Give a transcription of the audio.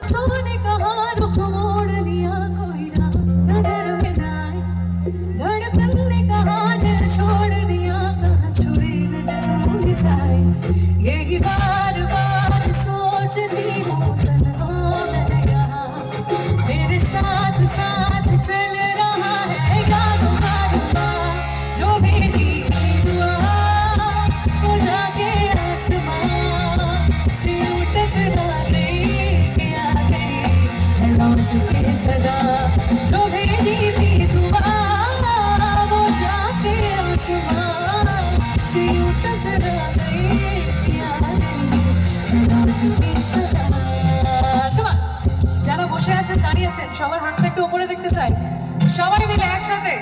आंसू ने कहा रुख मोड़ लिया कोई राह नजर में ना आई धड़कन ने कहा दिल छोड़ दिया कहाँ छुए न जिस्म घिसाए यही बार बार सोचती हूँ तन्हा मैं यहाँ मेरे साथ साथ चल रहा है यादों का रुबाब जो भेजी दुआ वो जाके आसमां से टकरा गई क्या गई है लौट के सदा जो भेजी थी दुआ वो जाके आसमां से टकरा गई क्या गई है लौट के सदा। Come on! যারা বসে আছেন দাঁড়িয়ে আছেন সবার হাতটা একটু উপরে দেখতে চাই সবাই মিলে একসাথে